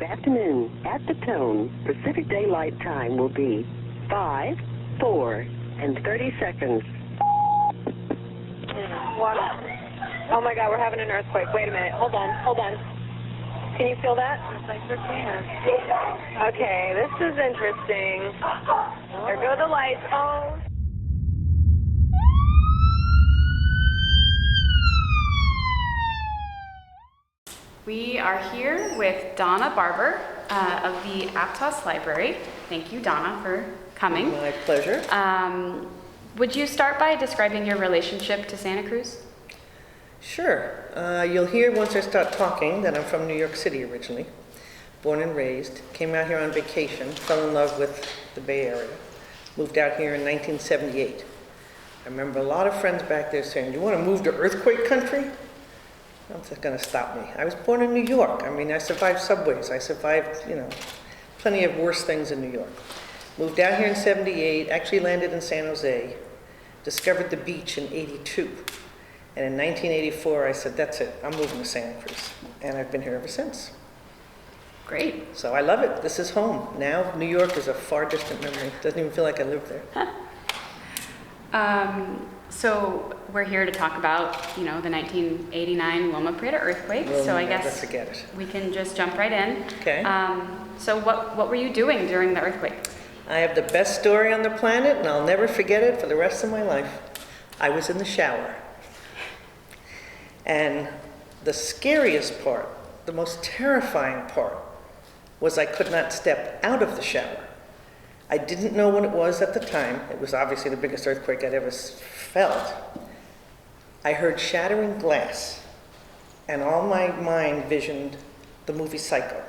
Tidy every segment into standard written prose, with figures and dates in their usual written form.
afternoon. At the tone, Pacific Daylight Time will be 5, 4, and 30 seconds. What? Oh my God, we're having an earthquake. Wait a minute. Hold on. Can you feel that? Yes, I sure can. Okay, this is interesting. There go the lights. Oh. We are here with Donna Barber of the Aptos Library. Thank you, Donna, for coming. My pleasure. Would you start by describing your relationship to Santa Cruz? Sure. You'll hear once I start talking that I'm from New York City originally, born and raised, came out here on vacation, fell in love with the Bay Area, moved out here in 1978. I remember a lot of friends back there saying, "You want to move to earthquake country?" That's not going to stop me. I was born in New York. I mean, I survived subways. I survived, plenty of worse things in New York. Moved out here in 78, actually landed in San Jose, discovered the beach in 82. And in 1984, I said, that's it, I'm moving to Santa Cruz. And I've been here ever since. Great. So I love it. This is home. Now, New York is a far distant memory. Doesn't even feel like I live there. So we're here to talk about, the 1989 Loma Prieta earthquake. So I guess forget it. We can just jump right in. Okay. So what were you doing during the earthquake? I have the best story on the planet, and I'll never forget it for the rest of my life. I was in the shower. And the scariest part, the most terrifying part, was I could not step out of the shower. I didn't know what it was at the time. It was obviously the biggest earthquake I'd ever felt. I heard shattering glass, and all my mind visioned the movie Psycho.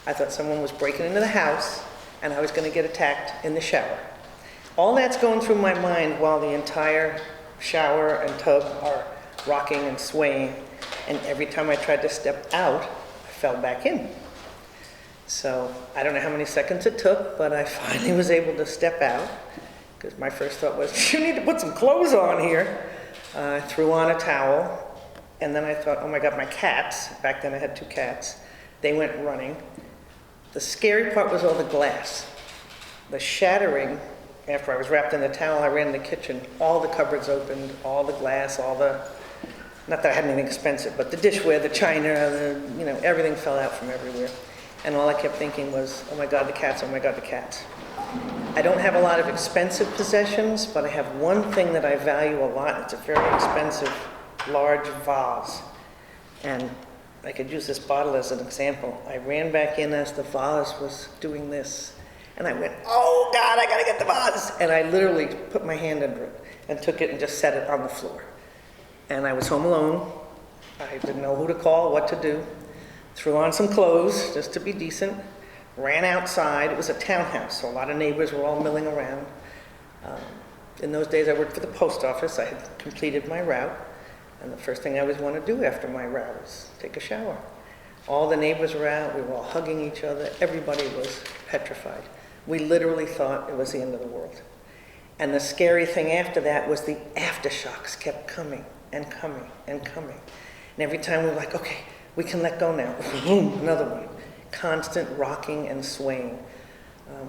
I thought someone was breaking into the house, and I was going to get attacked in the shower. All that's going through my mind while the entire shower and tub are rocking and swaying, and every time I tried to step out, I fell back in. So I don't know how many seconds it took, but I finally was able to step out, because my first thought was, you need to put some clothes on here. I threw on a towel, and then I thought, oh my God, my cats, back then I had 2 cats, they went running. The scary part was all the glass. The shattering, after I was wrapped in the towel, I ran in the kitchen, all the cupboards opened, all the glass, not that I had anything expensive, but the dishware, the china, everything fell out from everywhere. And all I kept thinking was, oh my God, the cats, oh my God, the cats. I don't have a lot of expensive possessions, but I have one thing that I value a lot. It's a very expensive, large vase. And I could use this bottle as an example. I ran back in as the vase was doing this. And I went, oh God, I gotta get the vase. And I literally put my hand under it and took it and just set it on the floor. And I was home alone. I didn't know who to call, what to do. Threw on some clothes, just to be decent. Ran outside. It was a townhouse, so a lot of neighbors were all milling around. In those days, I worked for the post office. I had completed my route. And the first thing I always want to do after my route is take a shower. All the neighbors were out. We were all hugging each other. Everybody was petrified. We literally thought it was the end of the world. And the scary thing after that was the aftershocks kept coming and coming and coming. And every time we were like, okay, we can let go now. Another one. Constant rocking and swaying.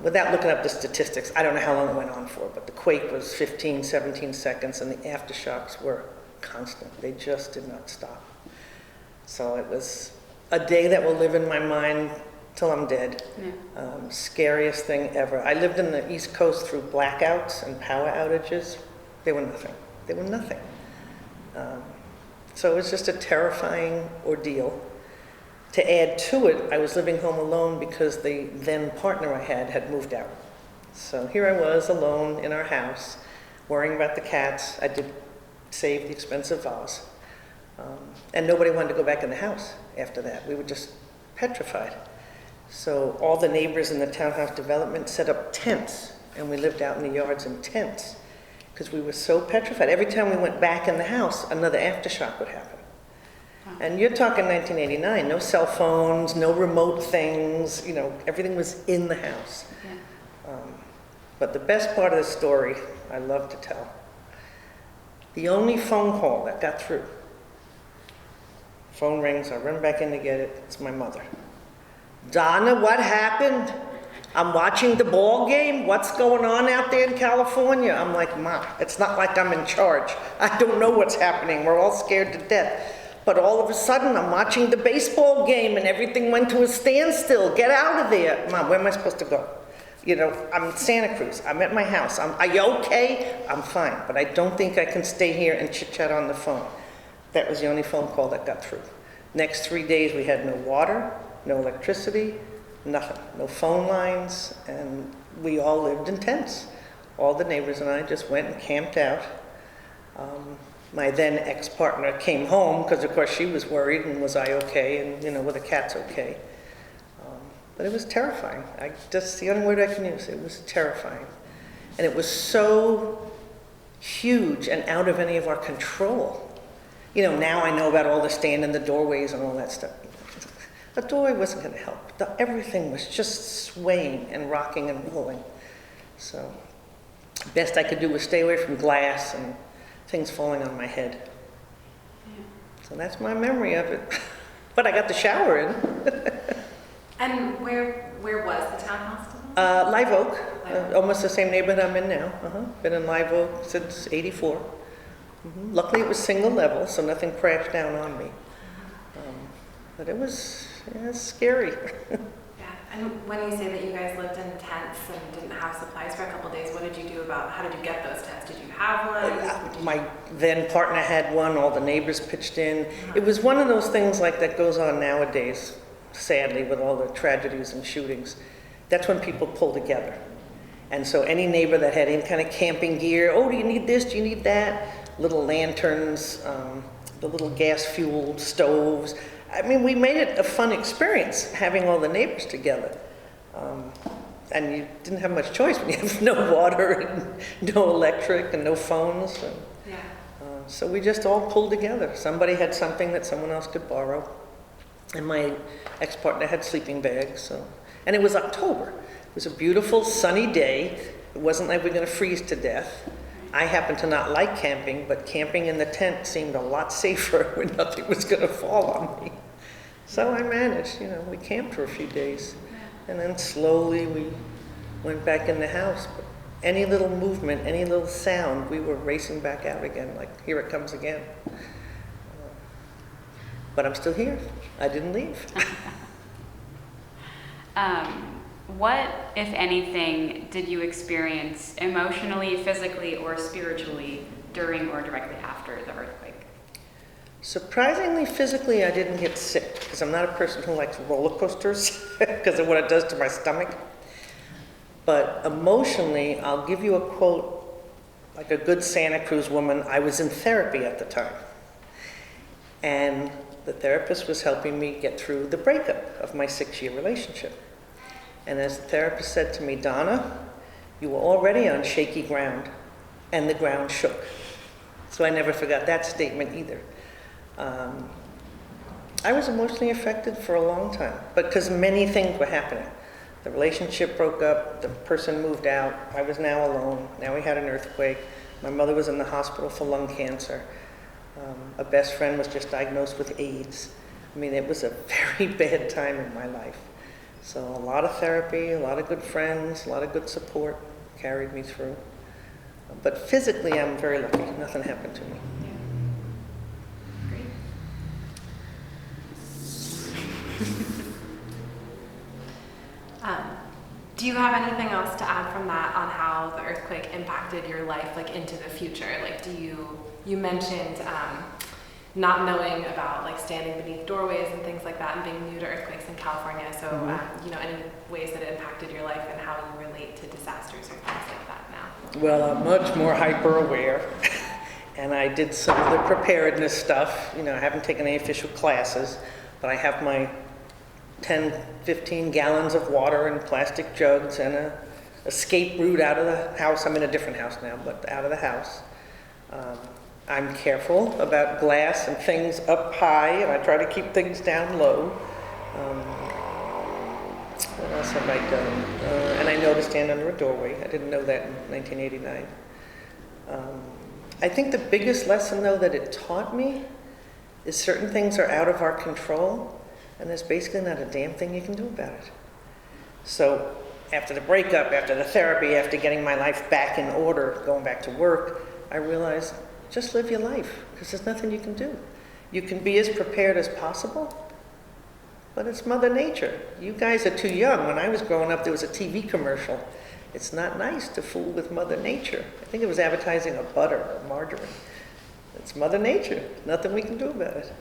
Without looking up the statistics, I don't know how long it went on for, but the quake was 15, 17 seconds, and the aftershocks were constant. They just did not stop. So it was a day that will live in my mind till I'm dead. Yeah. Scariest thing ever. I lived in the East Coast through blackouts and power outages. They were nothing. They were nothing. So it was just a terrifying ordeal. To add to it, I was living home alone because the then partner I had moved out. So here I was alone in our house, worrying about the cats. I did save the expensive vase. And nobody wanted to go back in the house after that. We were just petrified. So all the neighbors in the townhouse development set up tents, and we lived out in the yards in tents because we were so petrified. Every time we went back in the house, another aftershock would happen. Wow. And you're talking 1989, no cell phones, no remote things, everything was in the house. Yeah. But the best part of the story, I love to tell, the only phone call that got through, phone rings, I run back in to get it, it's my mother. Donna, what happened? I'm watching the ball game. What's going on out there in California? I'm like, Ma, it's not like I'm in charge. I don't know what's happening. We're all scared to death. But all of a sudden, I'm watching the baseball game and everything went to a standstill. Get out of there. Mom, where am I supposed to go? You know, I'm in Santa Cruz. I'm at my house. Are you okay? I'm fine. But I don't think I can stay here and chit-chat on the phone. That was the only phone call that got through. Next 3 days, we had no water, no electricity, nothing. No phone lines, and we all lived in tents. All the neighbors and I just went and camped out. My then ex-partner came home because, of course, she was worried and was I okay, and, you know, were the cats okay. But it was terrifying. That's the only word I can use. It was terrifying. And it was so huge and out of any of our control. You know, now I know about all the stand in the doorways and all that stuff. The doorway wasn't going to help. Everything was just swaying and rocking and rolling. So, best I could do was stay away from glass and things falling on my head. Yeah. So that's my memory of it. But I got the shower in. And where was the townhouse? Live Oak, almost the same neighborhood I'm in now. Been in Live Oak since '84. Luckily it was single level, so nothing crashed down on me. But it was scary. Yeah, and when you say that you guys lived in tents and didn't have supplies for a couple of days, what did you do how did you get those tents? Did you have one? My then partner had one, all the neighbors pitched in. It was one of those things like that goes on nowadays, sadly, with all the tragedies and shootings. That's when people pull together. And so any neighbor that had any kind of camping gear, oh, do you need this, do you need that? Little lanterns, the little gas-fueled stoves. I mean, we made it a fun experience having all the neighbors together. And you didn't have much choice when you have no water and no electric and no phones. And, yeah. So we just all pulled together. Somebody had something that someone else could borrow. And my ex-partner had sleeping bags. And it was October. It was a beautiful sunny day. It wasn't like we were going to freeze to death. I happen to not like camping, but camping in the tent seemed a lot safer when nothing was going to fall on me. So I managed, we camped for a few days. And then slowly we went back in the house. But any little movement, any little sound, we were racing back out again, like, here it comes again. But I'm still here. I didn't leave. What, if anything, did you experience emotionally, physically, or spiritually during or directly after the earthquake? Surprisingly, physically, I didn't get sick because I'm not a person who likes roller coasters because of what it does to my stomach. But emotionally, I'll give you a quote, like a good Santa Cruz woman. I was in therapy at the time. And the therapist was helping me get through the breakup of my 6-year relationship. And as the therapist said to me, Donna, you were already on shaky ground, and the ground shook. So I never forgot that statement either. I was emotionally affected for a long time, but because many things were happening. The relationship broke up, the person moved out, I was now alone, now we had an earthquake, my mother was in the hospital for lung cancer, a best friend was just diagnosed with AIDS. I mean, it was a very bad time in my life. So a lot of therapy, a lot of good friends, a lot of good support carried me through. But physically, I'm very lucky. Nothing happened to me. Do you have anything else to add from that on how the earthquake impacted your life, like into the future? Like, you mentioned not knowing about like standing beneath doorways and things like that and being new to earthquakes in California. So, any ways that it impacted your life and how you relate to disasters or things like that now? Well, I'm much more hyper aware. And I did some of the preparedness stuff. I haven't taken any official classes, but I have my 10, 15 gallons of water in plastic jugs and a escape route out of the house. I'm in a different house now, but out of the house. I'm careful about glass and things up high, and I try to keep things down low. What else have I done? And I know to stand under a doorway. I didn't know that in 1989. I think the biggest lesson, though, that it taught me is certain things are out of our control, and there's basically not a damn thing you can do about it. So after the breakup, after the therapy, after getting my life back in order, going back to work, I realized just live your life, because there's nothing you can do. You can be as prepared as possible, but it's Mother Nature. You guys are too young. When I was growing up, there was a TV commercial. It's not nice to fool with Mother Nature. I think it was advertising a butter or margarine. It's Mother Nature. Nothing we can do about it.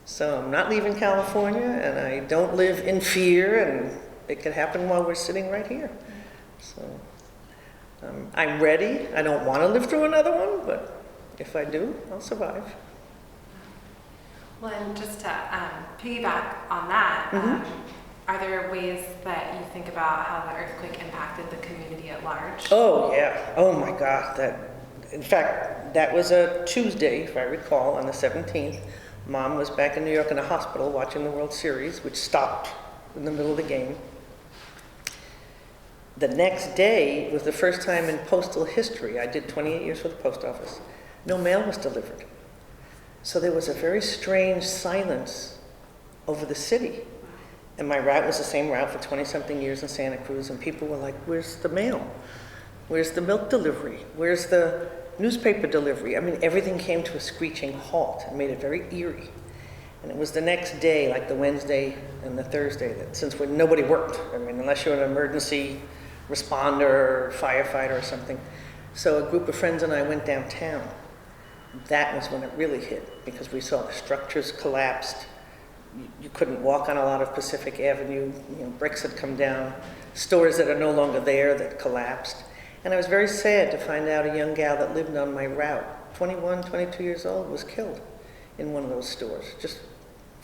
So I'm not leaving California, and I don't live in fear, and it could happen while we're sitting right here. So I'm ready. I don't want to live through another one, but if I do, I'll survive. Well, and just to piggyback on that, are there ways that you think about how the earthquake impacted the community at large? Oh, yeah. Oh, my God. In fact, that was a Tuesday, if I recall, on the 17th. Mom was back in New York in a hospital watching the World Series, which stopped in the middle of the game. The next day was the first time in postal history, I did 28 years for the post office, no mail was delivered. So there was a very strange silence over the city. And my route was the same route for 20-something years in Santa Cruz, and people were like, where's the mail? Where's the milk delivery? Where's the newspaper delivery? I mean, everything came to a screeching halt and made it very eerie. And it was the next day, like the Wednesday and the Thursday, that since nobody worked, I mean, unless you're an emergency responder or firefighter or something. So a group of friends and I went downtown. That was when it really hit, because we saw the structures collapsed. You couldn't walk on a lot of Pacific Avenue. You know, bricks had come down, stores that are no longer there that collapsed. And I was very sad to find out a young gal that lived on my route, 21, 22 years old, was killed in one of those stores, just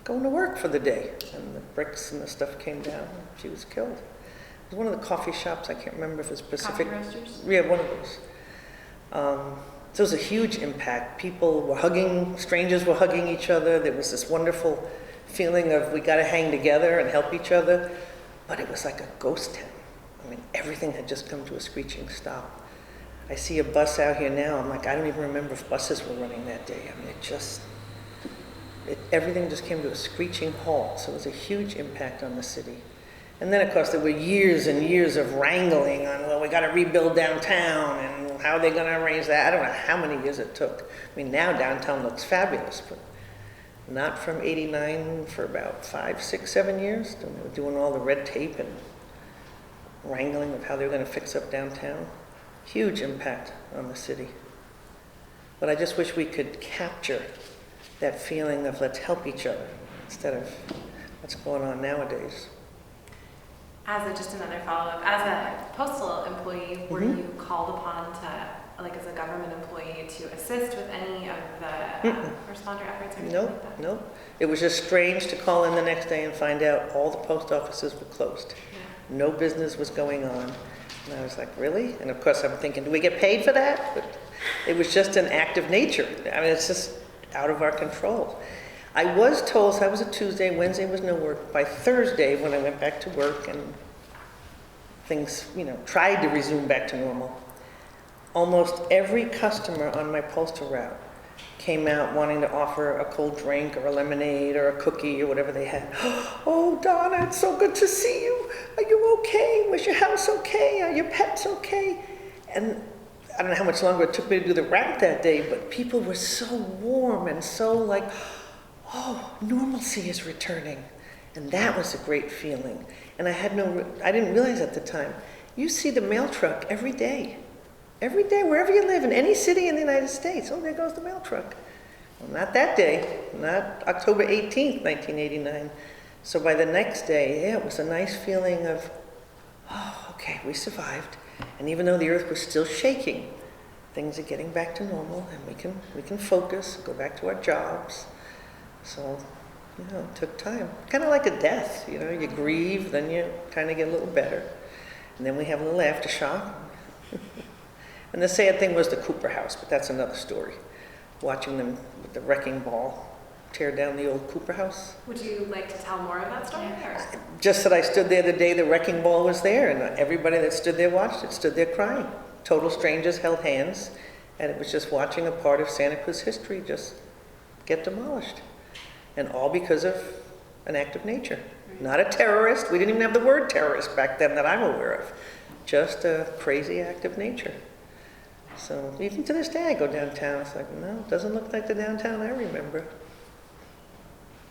going to work for the day. And the bricks and the stuff came down, and she was killed. It was one of the coffee shops, I can't remember if it was Pacific. Coffee roasters? Yeah, one of those. So it was a huge impact. People were hugging, strangers were hugging each other. There was this wonderful feeling of we got to hang together and help each other. But it was like a ghost town. I mean, everything had just come to a screeching stop. I see a bus out here now. I'm like, I don't even remember if buses were running that day. I mean, everything just came to a screeching halt. So it was a huge impact on the city. And then, of course, there were years and years of wrangling on, well, we got to rebuild downtown, and how are they going to arrange that? I don't know how many years it took. I mean, now downtown looks fabulous, but not from '89 for about 5, 6, 7 years. They were doing all the red tape and wrangling of how they were going to fix up downtown. Huge impact on the city. But I just wish we could capture that feeling of let's help each other instead of what's going on nowadays. Just another follow-up, as a postal employee, were you called upon to, like as a government employee, to assist with any of the responder efforts or anything like that? Nope. It was just strange to call in the next day and find out all the post offices were closed. Yeah. No business was going on. And I was like, really? And of course I'm thinking, do we get paid for that? But it was just an act of nature. I mean, it's just out of our control. I was told, so that was a Tuesday, Wednesday was no work. By Thursday, when I went back to work and things, tried to resume back to normal, almost every customer on my postal route came out wanting to offer a cold drink or a lemonade or a cookie or whatever they had. Oh, Donna, it's so good to see you. Are you okay? Was your house okay? Are your pets okay? And I don't know how much longer it took me to do the route that day, but people were so warm and so like, oh, normalcy is returning. And that was a great feeling. And I didn't realize at the time, you see the mail truck every day. Every day, wherever you live, in any city in the United States. Oh, there goes the mail truck. Well, not that day, not October 18th, 1989. So by the next day, yeah, it was a nice feeling of, oh, okay, we survived. And even though the earth was still shaking, things are getting back to normal, and we can focus, go back to our jobs. So, it took time. Kind of like a death, you grieve, then you kind of get a little better. And then we have a little aftershock. And the sad thing was the Cooper house, but that's another story. Watching them with the wrecking ball tear down the old Cooper house. Would you like to tell more of that story? Or? Just that I stood there the day the wrecking ball was there, and everybody that stood there watched it, stood there crying. Total strangers held hands, and it was just watching a part of Santa Cruz history just get demolished. And all because of an act of nature. Not a terrorist. We didn't even have the word terrorist back then that I'm aware of. Just a crazy act of nature. So even to this day, I go downtown. It's like, no, it doesn't look like the downtown I remember.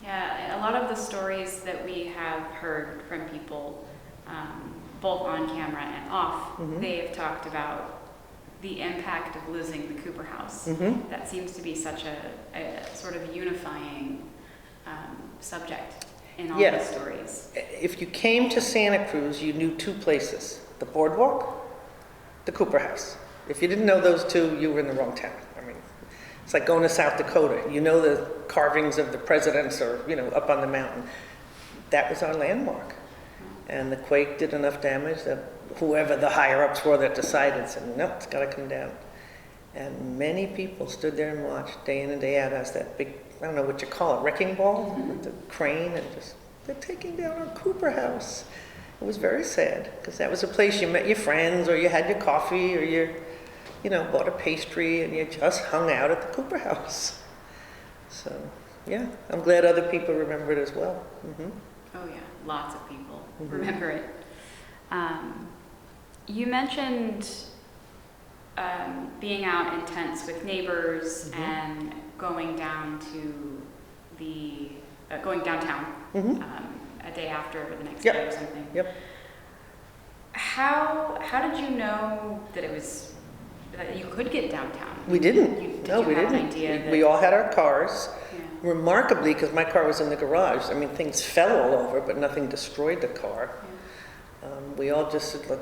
Yeah, a lot of the stories that we have heard from people, both on camera and off, they've talked about the impact of losing the Cooper House. That seems to be such a sort of unifying subject in all the stories. If you came to Santa Cruz, you knew two places: the boardwalk, the Cooper House. If you didn't know those two, you were in the wrong town. I mean, it's like going to South Dakota. You know the carvings of the presidents or, up on the mountain. That was our landmark. And the quake did enough damage that whoever the higher-ups were that decided said, no, it's got to come down. And many people stood there and watched day in and day out as that big, I don't know what you call it, wrecking ball with the crane, and just, they're taking down our Cooper House. It was very sad, because that was a place you met your friends, or you had your coffee, or you bought a pastry, and you just hung out at the Cooper House. So, yeah, I'm glad other people remember it as well. Oh yeah, lots of people remember it. You mentioned being out in tents with neighbors and going down to going downtown a day after or the next day or something. Yep. How did you know that that you could get downtown? We didn't. We have didn't. An idea we all had our cars. Yeah. Remarkably, because my car was in the garage, I mean, things fell all over, but nothing destroyed the car. Yeah. We all just said,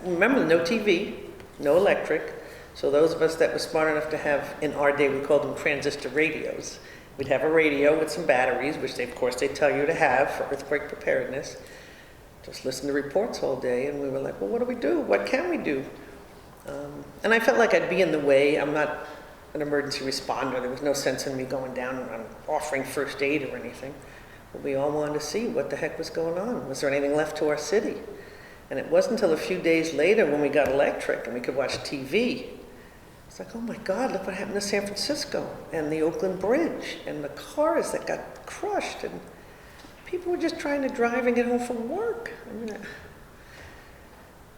remember, no TV, no electric. So those of us that were smart enough to have, in our day, we called them transistor radios. We'd have a radio with some batteries, which of course they tell you to have for earthquake preparedness. Just listen to reports all day, and we were like, well, what do we do? What can we do? And I felt like I'd be in the way. I'm not an emergency responder. There was no sense in me going down and offering first aid or anything. But we all wanted to see what the heck was going on. Was there anything left to our city? And it wasn't until a few days later when we got electric and we could watch TV. It's like, oh my God, look what happened to San Francisco and the Oakland Bridge and the cars that got crushed. And people were just trying to drive and get home from work.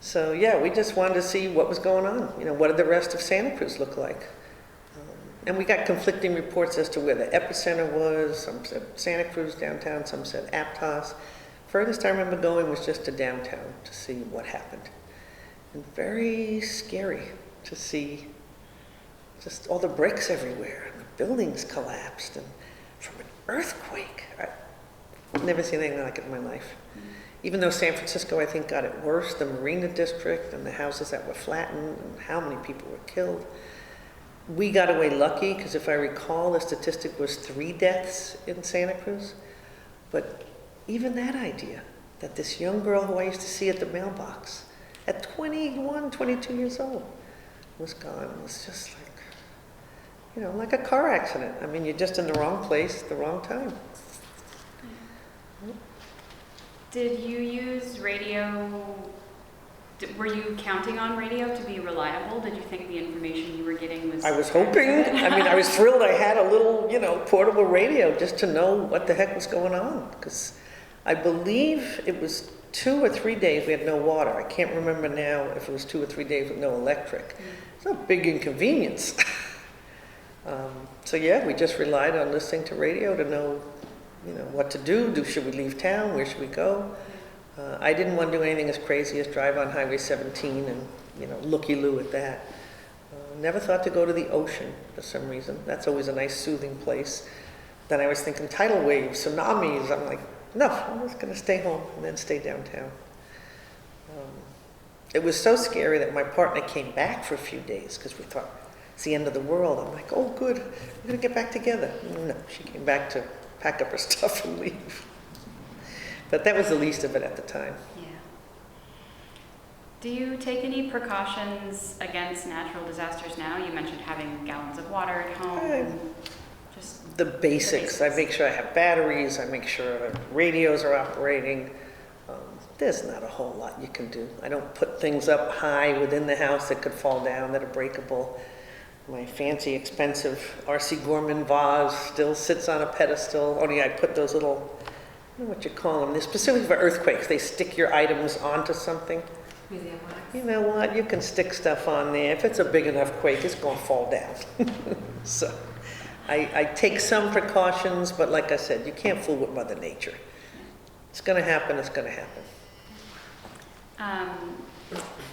So yeah, we just wanted to see what was going on. What did the rest of Santa Cruz look like? And we got conflicting reports as to where the epicenter was. Some said Santa Cruz downtown, some said Aptos. Furthest I remember going was just to downtown to see what happened. And very scary to see just all the bricks everywhere, and the buildings collapsed, and from an earthquake. I've never seen anything like it in my life. Even though San Francisco, I think, got it worse, the Marina District and the houses that were flattened and how many people were killed. We got away lucky, because if I recall, the statistic was 3 deaths in Santa Cruz. But even that idea, that this young girl who I used to see at the mailbox, at 21, 22 years old, was gone. It was just like a car accident. I mean, you're just in the wrong place at the wrong time. Did you use radio? Were you counting on radio to be reliable? Did you think the information you were getting was... I was hoping. I was thrilled I had a little, portable radio just to know what the heck was going on. Because I believe it was 2 or 3 days we had no water. I can't remember now if it was 2 or 3 days with no electric. It's a big inconvenience. So yeah, we just relied on listening to radio to know, what to do. Should we leave town? Where should we go? I didn't want to do anything as crazy as drive on Highway 17 and, looky-loo at that. Never thought to go to the ocean for some reason. That's always a nice soothing place. Then I was thinking tidal waves, tsunamis. I'm like, no, I'm just going to stay home and then stay downtown. It was so scary that my partner came back for a few days because we thought it's the end of the world. I'm like, oh, good, we're going to get back together. No, she came back to pack up her stuff and leave. But that was the least of it at the time. Yeah. Do you take any precautions against natural disasters now? You mentioned having gallons of water at home. Just the basics. I make sure I have batteries. I make sure radios are operating. There's not a whole lot you can do. I don't put things up high within the house that could fall down, that are breakable. My fancy, expensive R.C. Gorman vase still sits on a pedestal. Only I put those little don't know what you call them. They're specifically for earthquakes. They stick your items onto something. Museum wax. You know what? You can stick stuff on there. If it's a big enough quake, it's going to fall down. So I take some precautions, but like I said, you can't fool with Mother Nature. It's going to happen. It's going to happen.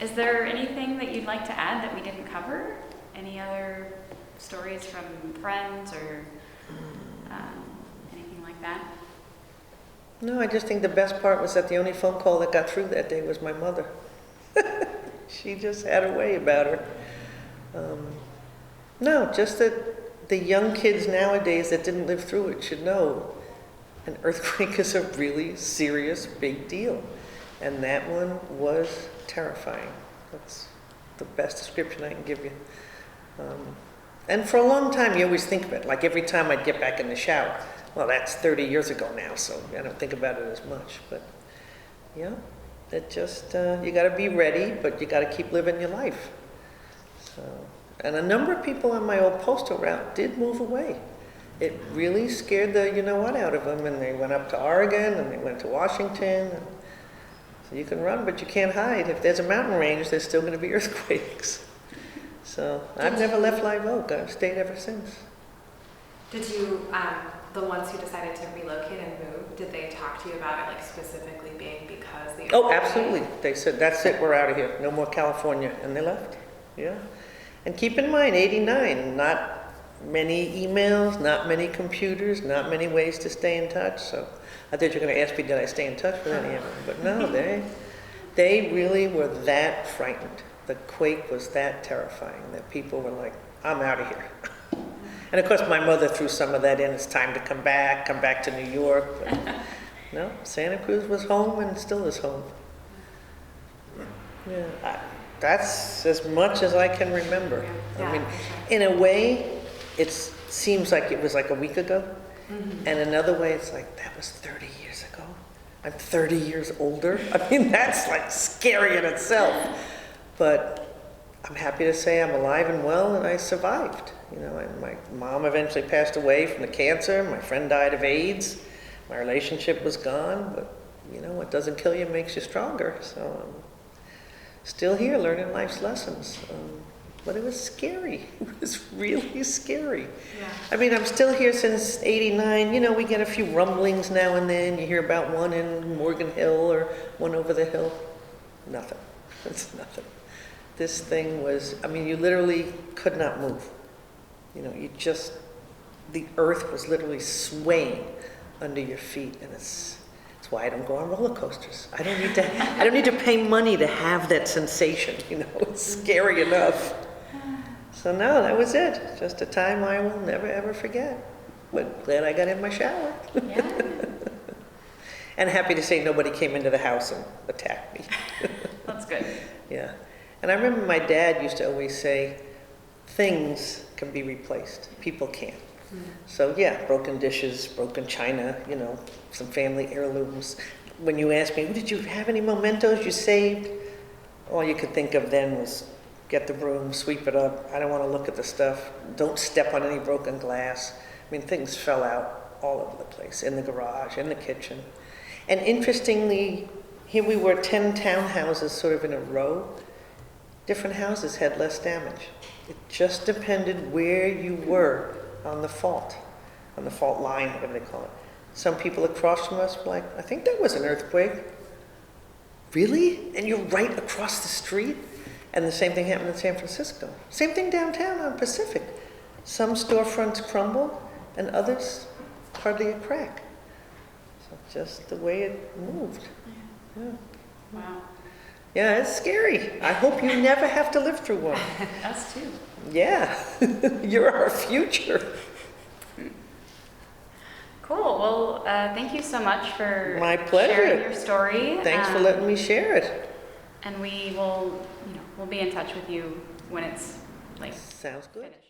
Is there anything that you'd like to add that we didn't cover? Any other stories from friends or anything like that? No, I just think the best part was that the only phone call that got through that day was my mother. She just had her way about her. No, just that the young kids nowadays that didn't live through it should know an earthquake is a really serious, big deal. And that one was terrifying. That's the best description I can give you. And for a long time, you always think of it, like every time I'd get back in the shower. Well, that's 30 years ago now, so I don't think about it as much. But yeah, it just, you got to be ready, but you got to keep living your life. So, and a number of people on my old postal route did move away. It really scared the you-know-what out of them, and they went up to Oregon, and they went to Washington. And so you can run, but you can't hide. If there's a mountain range, there's still going to be earthquakes. So I've never left Live Oak. I've stayed ever since. Did you, the ones who decided to relocate and move, did they talk to you about it, like specifically being because the... Oh, absolutely. They said, that's it, we're out of here. No more California. And they left. Yeah. And keep in mind, 89, not many emails, not many computers, not many ways to stay in touch. So I thought you were going to ask me, did I stay in touch with any of them? But no, they really were that frightened. The quake was that terrifying that people were like, I'm out of here. And of course, my mother threw some of that in. It's time to come back to New York. But no, Santa Cruz was home and still is home. Yeah, that's as much as I can remember. Yeah, I mean, for sure. in a way, it seems like it was like a week ago. Mm-hmm. And another way, it's like, that was 30 years ago. I'm 30 years older. I mean, that's like scary in itself. But I'm happy to say I'm alive and well, and I survived. You know, and my mom eventually passed away from the cancer. My friend died of AIDS. My relationship was gone. But, you know, what doesn't kill you makes you stronger. So I'm still here learning life's lessons. But it was scary. It was really scary. Yeah. I mean, I'm still here since 89. You know, we get a few rumblings now and then. You hear about one in Morgan Hill or one over the hill. Nothing. It's nothing. This thing was, I mean, you literally could not move. You know, the earth was literally swaying under your feet, and it's why I don't go on roller coasters. I don't need to pay money to have that sensation. You know, it's scary enough. So no, that was it. Just a time I will never ever forget. But glad I got in my shower. Yeah. And happy to say nobody came into the house and attacked me. That's good. Yeah. And I remember my dad used to always say, things can be replaced, people can't. Mm. So yeah, broken dishes, broken china, you know, some family heirlooms. When you asked me, did you have any mementos you saved? All you could think of then was get the broom, sweep it up. I don't want to look at the stuff. Don't step on any broken glass. I mean, things fell out all over the place, in the garage, in the kitchen. And interestingly, here we were 10 townhouses sort of in a row. Different houses had less damage. It just depended where you were on the fault line, whatever they call it. Some people across from us were like, I think that was an earthquake. Really? And you're right across the street? And the same thing happened in San Francisco. Same thing downtown on Pacific. Some storefronts crumbled and others hardly a crack. So just the way it moved. Yeah. Wow. Yeah, it's scary. I hope you never have to live through one. Us too. Yeah, you're our future. Cool. Well, thank you so much for My pleasure. sharing your story. Thanks for letting me share it. And we will, we'll be in touch with you when it's Sounds good. finished.